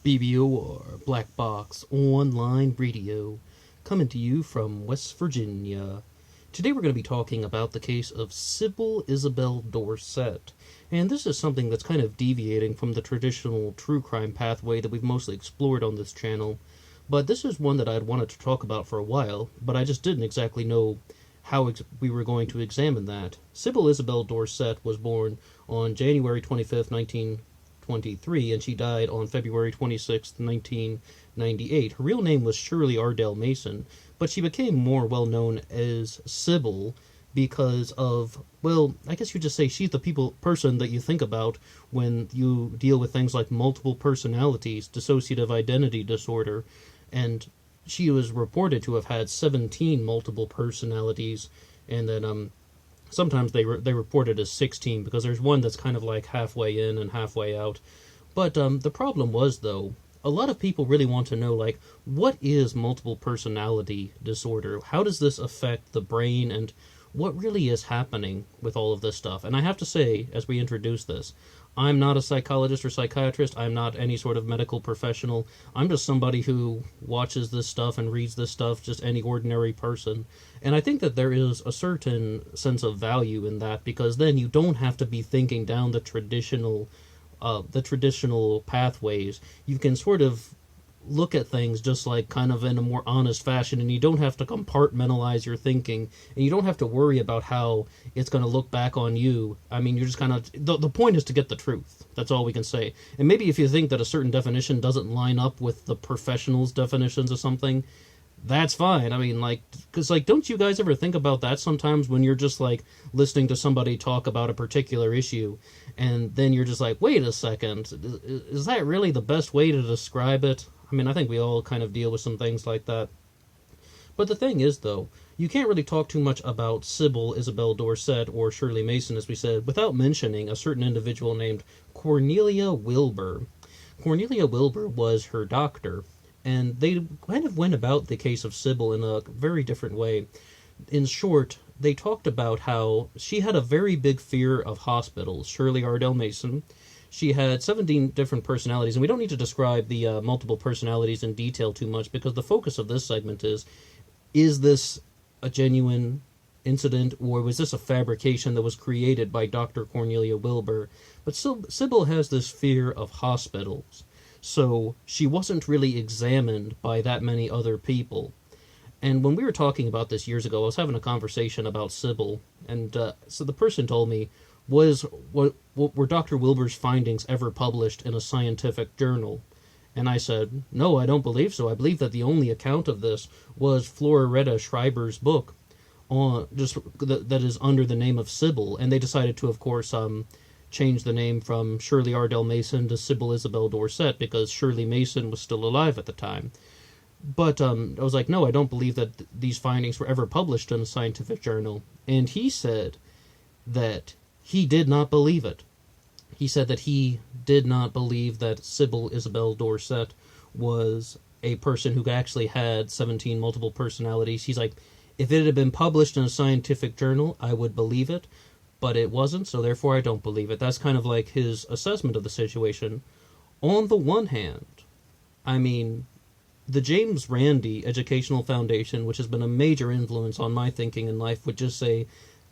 BBOR, Black Box Online Radio, coming to you from West Virginia. Today we're going to be talking about the case of Sybil Isabel Dorset. And this is something that's kind of deviating from the traditional true crime pathway that we've mostly explored on this channel. But this is one that I'd wanted to talk about for a while, but I just didn't exactly know how we were going to examine that. Sybil Isabel Dorset was born on January 25th, 1923, and she died on February 26th, 1998. Her real name was Shirley Ardell Mason, but she became more well-known as Sybil because of, well, I guess you just say she's the person that you think about when you deal with things like multiple personalities, dissociative identity disorder, and she was reported to have had 17 multiple personalities, and then sometimes they report it as 16 because there's one that's kind of like halfway in and halfway out. But the problem was, though, a lot of people really want to know, like, what is multiple personality disorder? How does this affect the brain, and what really is happening with all of this stuff? And I have to say, as we introduce this, I'm not a psychologist or psychiatrist. I'm not any sort of medical professional. I'm just somebody who watches this stuff and reads this stuff, just any ordinary person. And I think that there is a certain sense of value in that, because then you don't have to be thinking down the traditional pathways. You can sort of look at things just like kind of in a more honest fashion, and you don't have to compartmentalize your thinking, and you don't have to worry about how it's going to look back on you. I mean, you're just kind of, the point is to get the truth. That's all we can say. And maybe if you think that a certain definition doesn't line up with the professionals' definitions of something, that's fine. I mean, like, because, like, don't you guys ever think about that sometimes when you're just, like, listening to somebody talk about a particular issue, and then you're just like, wait a second, is that really the best way to describe it? I mean, I think we all kind of deal with some things like that. But the thing is, though, you can't really talk too much about Sybil Isabel Dorset or Shirley Mason, as we said, without mentioning a certain individual named Cornelia Wilbur. Cornelia Wilbur was her doctor, and they kind of went about the case of Sybil in a very different way. In short, they talked about how she had a very big fear of hospitals. Shirley Ardell Mason, she had 17 different personalities, and we don't need to describe the multiple personalities in detail too much, because the focus of this segment is this a genuine incident, or was this a fabrication that was created by Dr. Cornelia Wilbur? But Sybil has this fear of hospitals, so she wasn't really examined by that many other people. And when we were talking about this years ago, I was having a conversation about Sybil, and so the person told me, were Dr. Wilbur's findings ever published in a scientific journal? And I said, no, I don't believe so. I believe that the only account of this was Floretta Schreiber's book, that is under the name of Sybil, and they decided to, of course, change the name from Shirley Ardell Mason to Sybil Isabel Dorset, because Shirley Mason was still alive at the time. But I was like, no, I don't believe that these findings were ever published in a scientific journal. And he said that he did not believe it. He said that he did not believe that Sybil Isabel Dorset was a person who actually had 17 multiple personalities. He's like, if it had been published in a scientific journal, I would believe it, but it wasn't, so therefore I don't believe it. That's kind of like his assessment of the situation. On the one hand, I mean, the James Randi Educational Foundation, which has been a major influence on my thinking in life, would just say,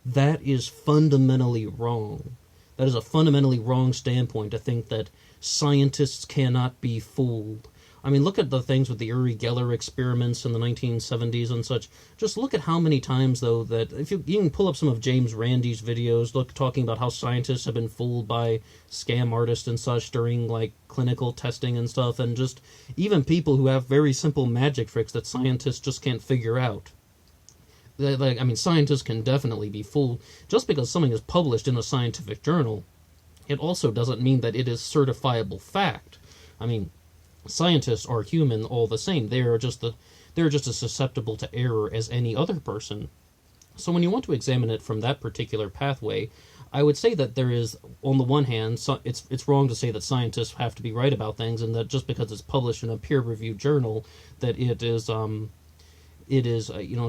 that is fundamentally wrong. That is a fundamentally wrong standpoint to think that scientists cannot be fooled. I mean, look at the things with the Uri Geller experiments in the 1970s and such. Just look at how many times, though, that if you can pull up some of James Randi's videos, talking about how scientists have been fooled by scam artists and such during, like, clinical testing and stuff, and just even people who have very simple magic tricks that scientists just can't figure out. Like, I mean, scientists can definitely be fooled. Just because something is published in a scientific journal, it also doesn't mean that it is certifiable fact. I mean, scientists are human all the same. They're just as susceptible to error as any other person. So when you want to examine it from that particular pathway, I would say that there is, on the one hand, it's wrong to say that scientists have to be right about things, and that just because it's published in a peer-reviewed journal, that it is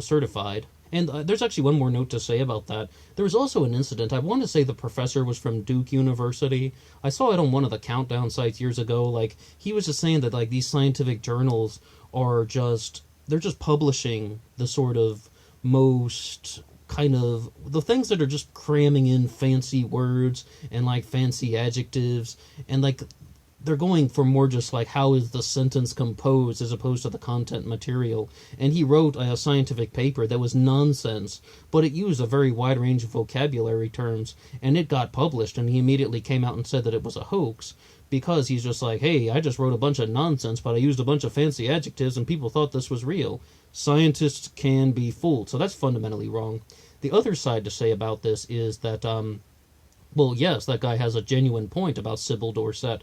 certified. And there's actually one more note to say about that. There was also an incident. I want to say the professor was from Duke University. I saw it on one of the countdown sites years ago. Like, he was just saying that, like, these scientific journals are just, they're just publishing the sort of most kind of, the things that are just cramming in fancy words and, like, fancy adjectives. And, like, they're going for more just like how is the sentence composed as opposed to the content material. And he wrote a scientific paper that was nonsense, but it used a very wide range of vocabulary terms, and it got published, and he immediately came out and said that it was a hoax, because he's just like, hey, I just wrote a bunch of nonsense, but I used a bunch of fancy adjectives, and people thought this was real. Scientists can be fooled, so that's fundamentally wrong. The other side to say about this is that, well, yes, that guy has a genuine point about Sybil Dorsett.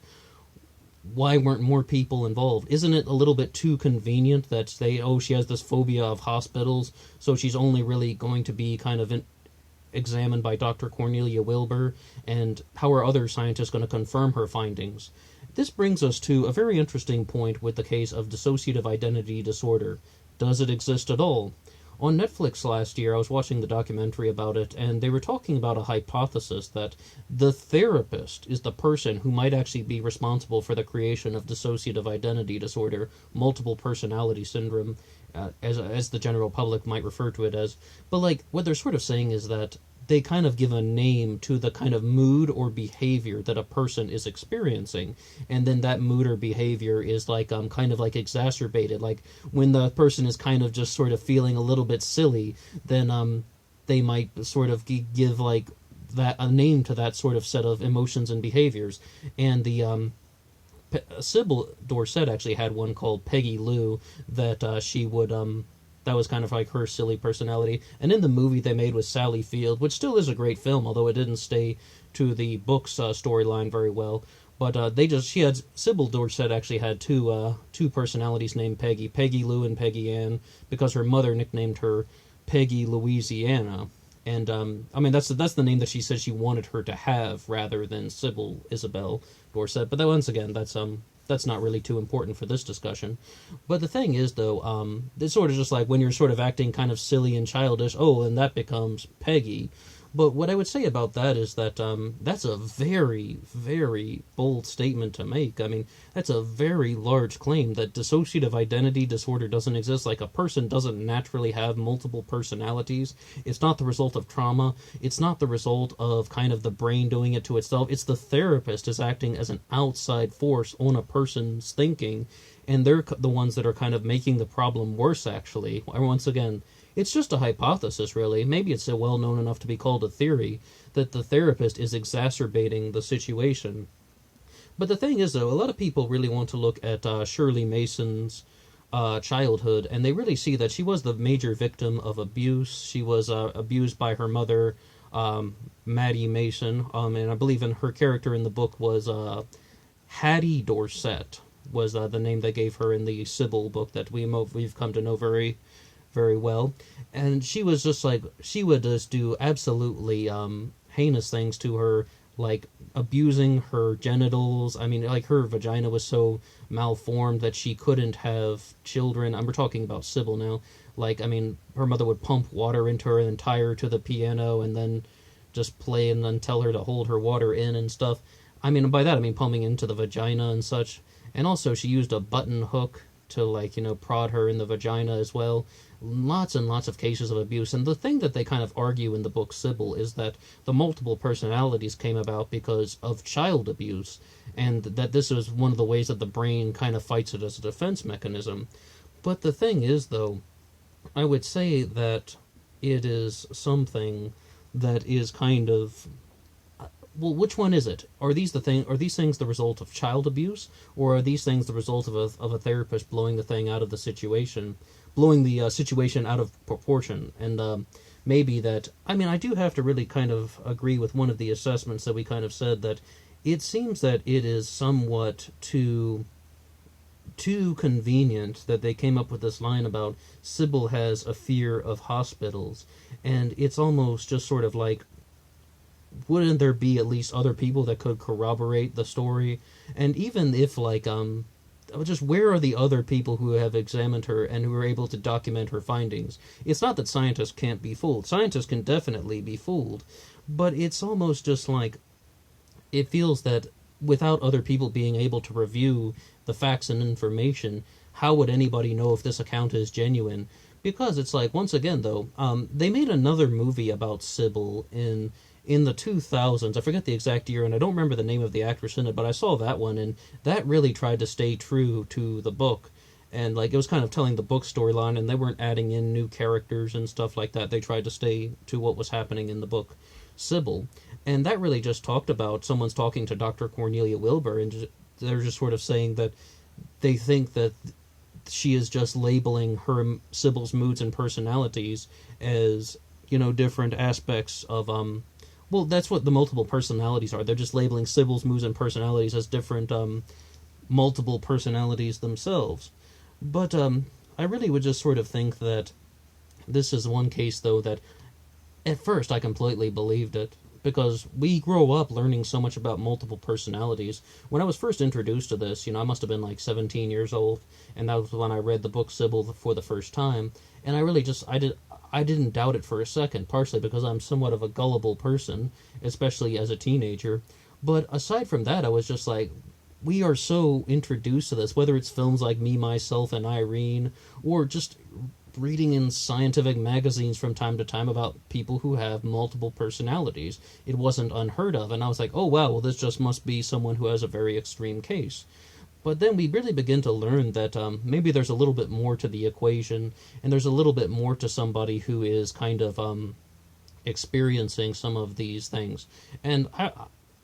Why weren't more people involved? Isn't it a little bit too convenient that she has this phobia of hospitals, so she's only really going to be kind of examined by Dr. Cornelia Wilbur, and how are other scientists going to confirm her findings? This brings us to a very interesting point with the case of dissociative identity disorder. Does it exist at all? On Netflix last year, I was watching the documentary about it, and they were talking about a hypothesis that the therapist is the person who might actually be responsible for the creation of dissociative identity disorder, multiple personality syndrome, as the general public might refer to it as. But, like, what they're sort of saying is that they kind of give a name to the kind of mood or behavior that a person is experiencing, and then that mood or behavior is like kind of like exacerbated. Like, when the person is kind of just sort of feeling a little bit silly, then they might sort of give like that a name to that sort of set of emotions and behaviors. And the Sybil Dorsett actually had one called Peggy Lou that she would that was kind of like her silly personality. And in the movie they made with Sally Field, which still is a great film, although it didn't stay to the book's storyline very well. But Sybil Dorsett actually had two personalities named Peggy Lou and Peggy Ann, because her mother nicknamed her Peggy Louisiana. And I mean, that's the name that she said she wanted her to have rather than Sybil Isabel Dorsett. But once again, that's not really too important for this discussion. But the thing is, though, it's sort of just like when you're sort of acting kind of silly and childish, and that becomes Peggy. But what I would say about that is that that's a very, very bold statement to make. I mean, that's a very large claim that dissociative identity disorder doesn't exist. Like, a person doesn't naturally have multiple personalities. It's not the result of trauma. It's not the result of kind of the brain doing it to itself. It's the therapist is acting as an outside force on a person's thinking, and they're the ones that are kind of making the problem worse, actually. Once again, it's just a hypothesis, really. Maybe it's well known enough to be called a theory, that the therapist is exacerbating the situation. But the thing is, though, a lot of people really want to look at Shirley Mason's childhood, and they really see that she was the major victim of abuse. She was abused by her mother, Maddie Mason, and I believe her character in the book was Hattie Dorsett, was the name they gave her in the Sybil book that we've come to know very, very well. And she was just like, she would just do absolutely heinous things to her, like abusing her genitals. I mean, like, her vagina was so malformed that she couldn't have children. We're talking about Sybil now. Like, I mean, her mother would pump water into her and tie her to the piano and then just play and then tell her to hold her water in and stuff. I mean, by that I mean pumping into the vagina and such. And also she used a button hook to, like, prod her in the vagina as well. Lots and lots of cases of abuse. And the thing that they kind of argue in the book Sybil is that the multiple personalities came about because of child abuse, and that this is one of the ways that the brain kind of fights it as a defense mechanism. But the thing is, though, I would say that it is something that is kind of, well, which one is it? Are these things the result of child abuse, or are these things the result of a therapist blowing the situation out of proportion? And maybe that, I mean, I do have to really kind of agree with one of the assessments that we kind of said, that it seems that it is somewhat too convenient that they came up with this line about Sybil has a fear of hospitals, and it's almost just sort of like, wouldn't there be at least other people that could corroborate the story? And even if, like, just where are the other people who have examined her and who are able to document her findings? It's not that scientists can't be fooled. Scientists can definitely be fooled. But it's almost just like it feels that without other people being able to review the facts and information, how would anybody know if this account is genuine? Because it's like, once again, though, they made another movie about Sybil in the 2000s. I forget the exact year, and I don't remember the name of the actress in it, but I saw that one, and that really tried to stay true to the book. And, like, it was kind of telling the book storyline, and they weren't adding in new characters and stuff like that. They tried to stay to what was happening in the book Sybil. And that really just talked about someone's talking to Dr. Cornelia Wilbur, and they're just sort of saying that they think that she is just labeling Sybil's moods and personalities as, different aspects of, well, that's what the multiple personalities are. They're just labeling Sybil's moods and personalities as different, multiple personalities themselves. But, I really would just sort of think that this is one case, though, that at first I completely believed it, because we grow up learning so much about multiple personalities. When I was first introduced to this, I must have been like 17 years old, and that was when I read the book Sybil for the first time, and I really just, I didn't doubt it for a second, partially because I'm somewhat of a gullible person, especially as a teenager. But aside from that, I was just like, we are so introduced to this, whether it's films like Me, Myself, and Irene, or just reading in scientific magazines from time to time about people who have multiple personalities. It wasn't unheard of, and I was like, oh wow, well this just must be someone who has a very extreme case. But then we really begin to learn that maybe there's a little bit more to the equation, and there's a little bit more to somebody who is kind of experiencing some of these things. And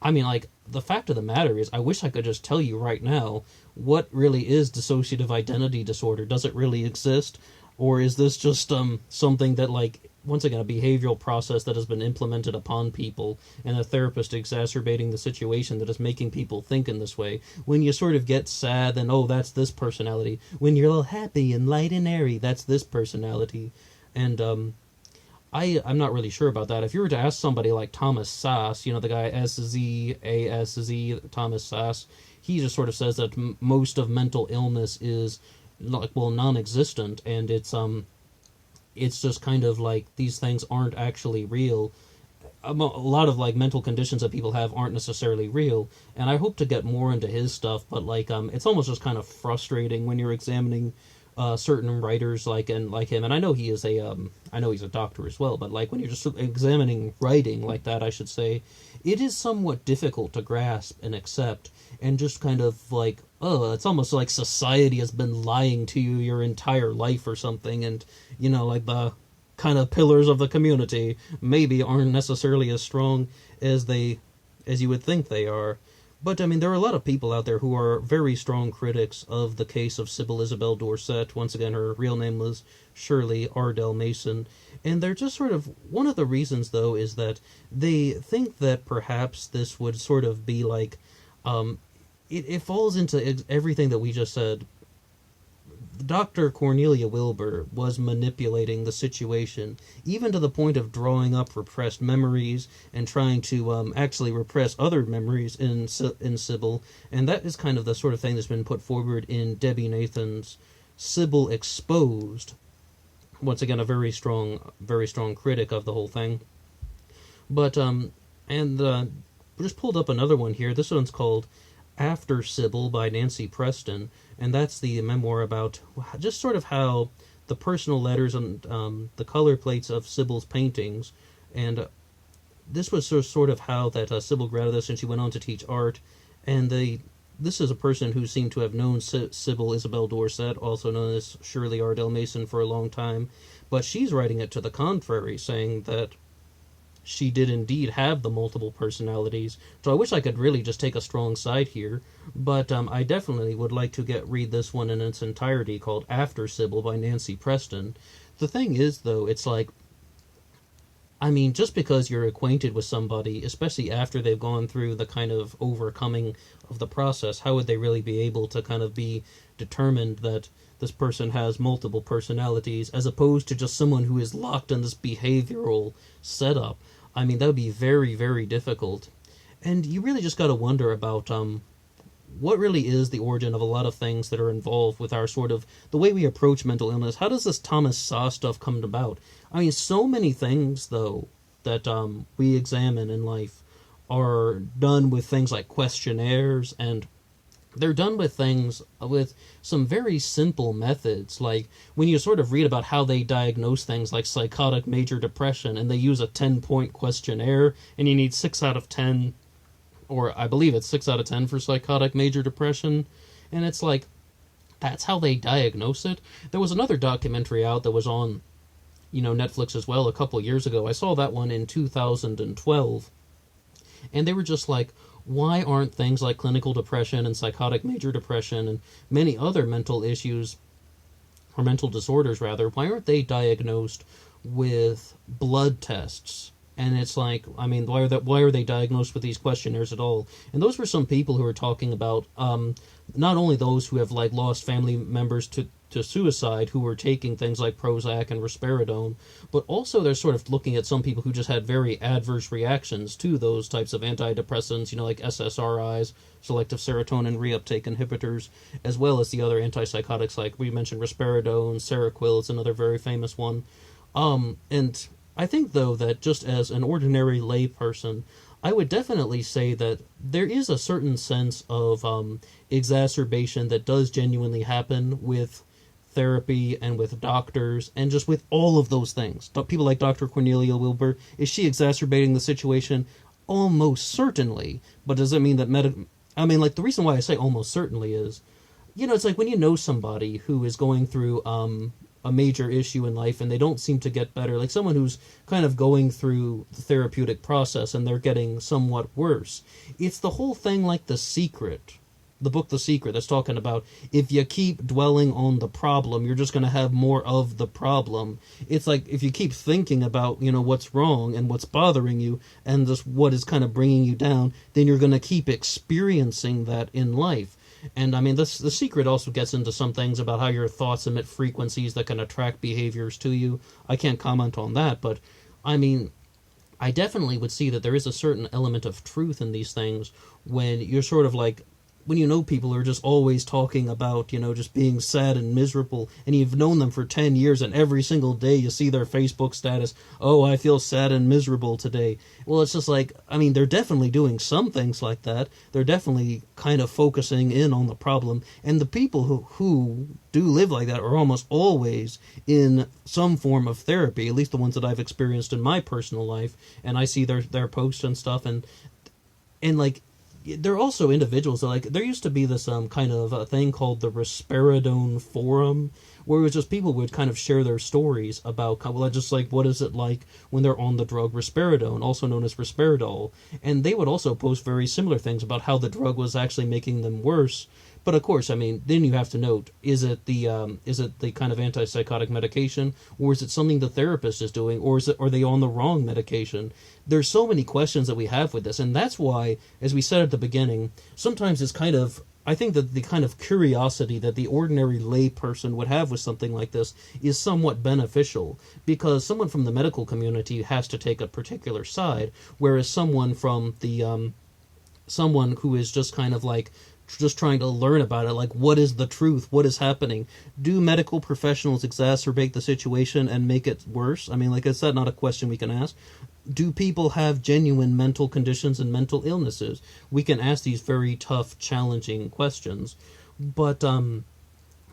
I mean, like, the fact of the matter is, I wish I could just tell you right now what really is dissociative identity disorder. Does it really exist? Or is this just something that, like, once again, a behavioral process that has been implemented upon people, and a therapist exacerbating the situation that is making people think in this way? When you sort of get sad, then, oh, that's this personality. When you're all happy and light and airy, that's this personality. And I'm not really sure about that. If you were to ask somebody like Thomas Sass, the guy S-Z-A-S-Z, Thomas Sass, he just sort of says that most of mental illness is non-existent, and it's just kind of like these things aren't actually real. A lot of like mental conditions that people have aren't necessarily real, and I hope to get more into his stuff, but like it's almost just kind of frustrating when you're examining certain writers like him, and I know he is I know he's a doctor as well, but like when you're just examining writing like that, I should say, it is somewhat difficult to grasp and accept, and just kind of like, it's almost like society has been lying to you your entire life or something, and like the kind of pillars of the community maybe aren't necessarily as strong as you would think they are. But, I mean, there are a lot of people out there who are very strong critics of the case of Sybil Isabel Dorset. Once again, her real name was Shirley Ardell Mason. And they're just sort of, one of the reasons, though, is that they think that perhaps this would sort of be like, it falls into everything that we just said. Dr. Cornelia Wilbur was manipulating the situation, even to the point of drawing up repressed memories and trying to actually repress other memories in Sybil, and that is kind of the sort of thing that's been put forward in Debbie Nathan's Sybil Exposed. Once again, a very strong critic of the whole thing. But we just pulled up another one here. This one's called After Sybil by Nancy Preston, and that's the memoir about just sort of how the personal letters and the color plates of Sybil's paintings, and this was sort of how that Sybil grew out of this, and she went on to teach art, and this is a person who seemed to have known Sybil Isabel Dorset, also known as Shirley Ardell Mason, for a long time, but she's writing it to the contrary, saying that she did indeed have the multiple personalities. So I wish I could really just take a strong side here, but I definitely would like to read this one in its entirety, called After Sybil by Nancy Preston. The thing is, though, it's like, I mean, just because you're acquainted with somebody, especially after they've gone through the kind of overcoming of the process, how would they really be able to kind of be determined that this person has multiple personalities, as opposed to just someone who is locked in this behavioral setup? I mean, that would be very, very difficult. And you really just got to wonder about what really is the origin of a lot of things that are involved with our sort of the way we approach mental illness. How does this Thomas Saw stuff come about? I mean, so many things, though, that we examine in life are done with things like questionnaires, and they're done with things with some very simple methods. Like when you sort of read about how they diagnose things like psychotic major depression, and they use a 10-point questionnaire, and you need 6 out of 10, or I believe it's 6 out of 10 for psychotic major depression, and it's like, that's how they diagnose it. There was another documentary out that was on, Netflix as well a couple years ago. I saw that one in 2012, and they were just like, why aren't things like clinical depression and psychotic major depression and many other mental issues, or mental disorders rather, why aren't they diagnosed with blood tests? And it's like, I mean, why are they diagnosed with these questionnaires at all? And those were some people who were talking about not only those who have like lost family members to suicide, who were taking things like Prozac and risperidone, but also they're sort of looking at some people who just had very adverse reactions to those types of antidepressants, like SSRIs, selective serotonin reuptake inhibitors, as well as the other antipsychotics like we mentioned risperidone, Seroquel is another very famous one. And I think, though, that just as an ordinary layperson, I would definitely say that there is a certain sense of exacerbation that does genuinely happen with therapy and with doctors and just with all of those things. People like Dr. Cornelia Wilbur, is she exacerbating the situation? Almost certainly. But does it mean that the reason why I say almost certainly is, it's like when you know somebody who is going through a major issue in life and they don't seem to get better, like someone who's kind of going through the therapeutic process and they're getting somewhat worse. It's the whole thing like The Secret, the book The Secret, that's talking about if you keep dwelling on the problem, you're just going to have more of the problem. It's like if you keep thinking about, what's wrong and what's bothering you and just what is kind of bringing you down, then you're going to keep experiencing that in life. And I mean, The Secret also gets into some things about how your thoughts emit frequencies that can attract behaviors to you. I can't comment on that, but I mean, I definitely would see that there is a certain element of truth in these things when you're sort of like, when people are just always talking about, just being sad and miserable, and you've known them for 10 years, and every single day you see their Facebook status, oh, I feel sad and miserable today. Well, it's just like, I mean, they're definitely doing some things like that. They're definitely kind of focusing in on the problem, and the people who do live like that are almost always in some form of therapy, at least the ones that I've experienced in my personal life, and I see their posts and stuff, and like, there are also individuals that, like, there used to be this kind of a thing called the Risperidone Forum, where it was just people would kind of share their stories about, well, just like, what is it like when they're on the drug risperidone, also known as risperidol, and they would also post very similar things about how the drug was actually making them worse. But of course, I mean, then you have to note, is it the kind of antipsychotic medication, or is it something the therapist is doing, or are they on the wrong medication? There's so many questions that we have with this, and that's why, as we said at the beginning, sometimes it's kind of, I think that the kind of curiosity that the ordinary layperson would have with something like this is somewhat beneficial, because someone from the medical community has to take a particular side, whereas someone from the someone who is just kind of like just trying to learn about it, like, what is the truth, what is happening? Do medical professionals exacerbate the situation and make it worse? I mean, like, is that not a question we can ask? Do people have genuine mental conditions and mental illnesses? We can ask these very tough, challenging questions. But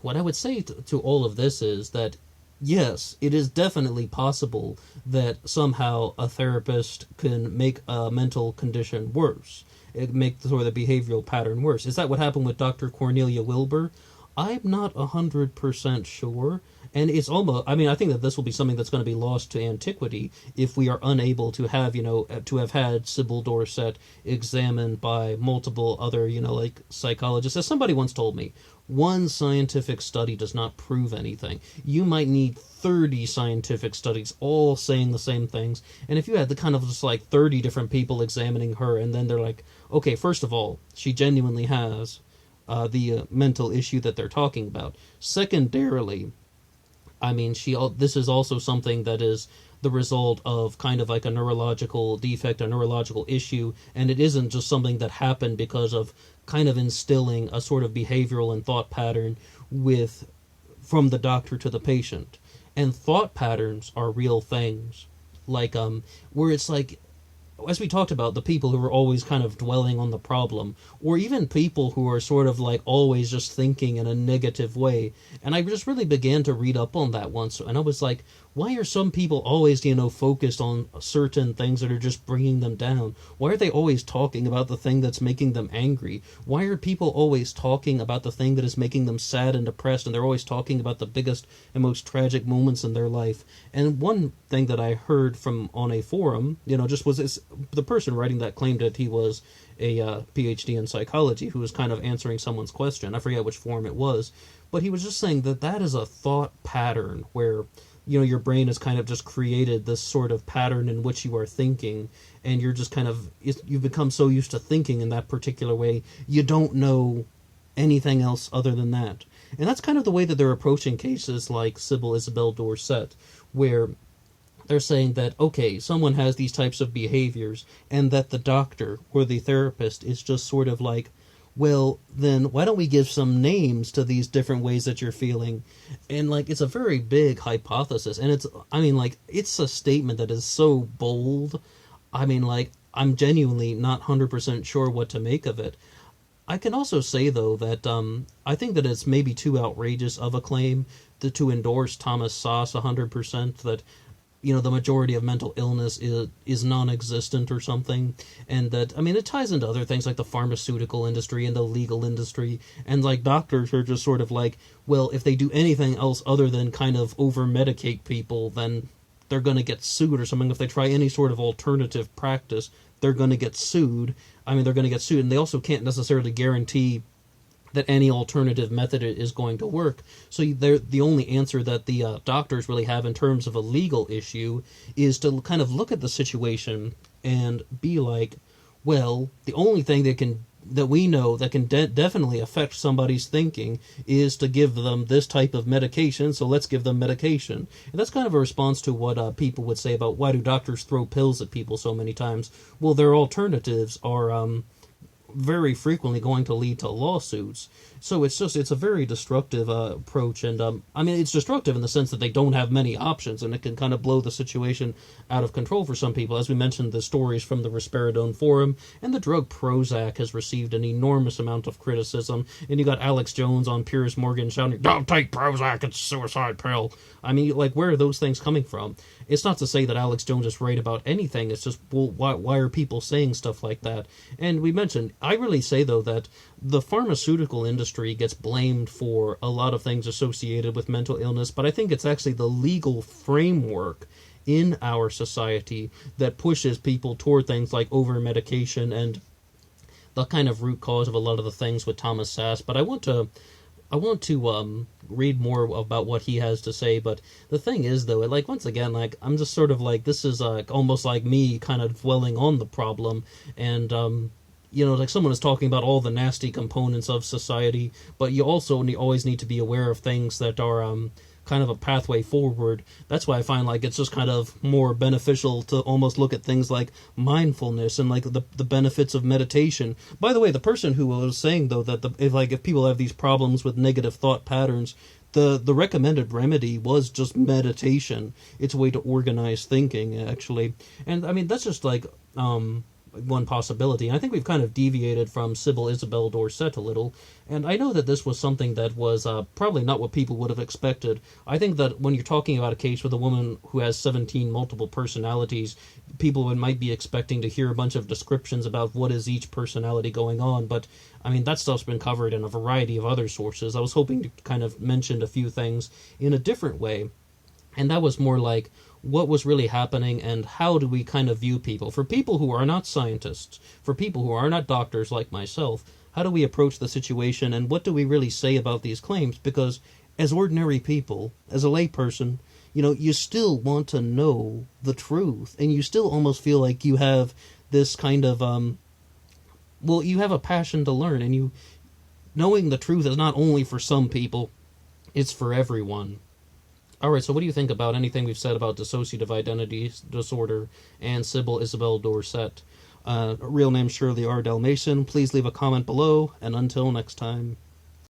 what I would say to all of this is that, yes, it is definitely possible that somehow a therapist can make a mental condition worse. It make the sort of the behavioral pattern worse. Is that what happened with Dr. Cornelia Wilbur? I'm not 100% sure. And it's almost, I mean, I think that this will be something that's going to be lost to antiquity if we are unable to have, to have had Sybil Dorset examined by multiple other, like psychologists. As somebody once told me, one scientific study does not prove anything. You might need 30 scientific studies all saying the same things. And if you had the kind of just like 30 different people examining her, and then they're like, okay, first of all, she genuinely has the mental issue that they're talking about. Secondarily, I mean, this is also something that is the result of kind of like a neurological defect, a neurological issue, and it isn't just something that happened because of kind of instilling a sort of behavioral and thought pattern from the doctor to the patient. And thought patterns are real things. Like, where it's like, as we talked about, the people who are always kind of dwelling on the problem, or even people who are sort of like always just thinking in a negative way. And I just really began to read up on that once, and I was like, why are some people always, focused on certain things that are just bringing them down? Why are they always talking about the thing that's making them angry? Why are people always talking about the thing that is making them sad and depressed, and they're always talking about the biggest and most tragic moments in their life? And one thing that I heard from on a forum, just was this, the person writing that claimed that he was a PhD in psychology who was kind of answering someone's question. I forget which forum it was, but he was just saying that is a thought pattern where your brain has kind of just created this sort of pattern in which you are thinking, and you're just you've become so used to thinking in that particular way, you don't know anything else other than that. And that's kind of the way that they're approaching cases like Sybil Isabel Dorset, where they're saying that, okay, someone has these types of behaviors, and that the doctor or the therapist is just sort of like, well, then why don't we give some names to these different ways that you're feeling? And, it's a very big hypothesis. And it's a statement that is so bold. I'm genuinely not 100% sure what to make of it. I can also say, though, that I think that it's maybe too outrageous of a claim to endorse Thomas Sauce 100%, that the majority of mental illness is non-existent or something, and that, it ties into other things like the pharmaceutical industry and the legal industry, and doctors are just sort of like, well, if they do anything else other than kind of over-medicate people, then they're going to get sued or something. If they try any sort of alternative practice, they're going to get sued. They're going to get sued, and they also can't necessarily guarantee that any alternative method is going to work. So the only answer that the doctors really have in terms of a legal issue is to kind of look at the situation and be like, well, the only thing that we know that can definitely affect somebody's thinking is to give them this type of medication, so let's give them medication. And that's kind of a response to what people would say about why do doctors throw pills at people so many times. Well, their alternatives are very frequently going to lead to lawsuits. So it's a very destructive approach, and it's destructive in the sense that they don't have many options, and it can kind of blow the situation out of control for some people. As we mentioned, the stories from the Risperidone forum, and the drug Prozac has received an enormous amount of criticism, and you got Alex Jones on Piers Morgan shouting, "Don't take Prozac, it's a suicide pill." Where are those things coming from? It's not to say that Alex Jones is right about anything, it's just, well, why are people saying stuff like that? And we mentioned, I really say, though, that the pharmaceutical industry gets blamed for a lot of things associated with mental illness, but I think it's actually the legal framework in our society that pushes people toward things like over-medication and the kind of root cause of a lot of the things with Thomas Sass. But I want to read more about what he has to say, but the thing is, though, once again, I'm just sort of this is almost like me kind of dwelling on the problem, and someone is talking about all the nasty components of society, but you also always need to be aware of things that are kind of a pathway forward. That's why I find it's just kind of more beneficial to almost look at things like mindfulness and the benefits of meditation. By the way, the person who was saying, though, that if people have these problems with negative thought patterns, the recommended remedy was just meditation. It's a way to organize thinking, actually. And that's just one possibility. And I think we've kind of deviated from Sybil Isabel Dorset a little, and I know that this was something that was probably not what people would have expected. I think that when you're talking about a case with a woman who has 17 multiple personalities, people might be expecting to hear a bunch of descriptions about what is each personality going on, but that stuff's been covered in a variety of other sources. I was hoping to kind of mention a few things in a different way, and that was more like what was really happening and how do we kind of view people. For people who are not scientists, for people who are not doctors like myself, how do we approach the situation and what do we really say about these claims? Because as ordinary people, as a layperson, you still want to know the truth, and you still almost feel like you have this kind of, you have a passion to learn, and knowing the truth is not only for some people, it's for everyone. Alright, so what do you think about anything we've said about dissociative identity disorder and Sybil Isabel Dorset? Real name Shirley R. Dalmatian. Please leave a comment below, and until next time.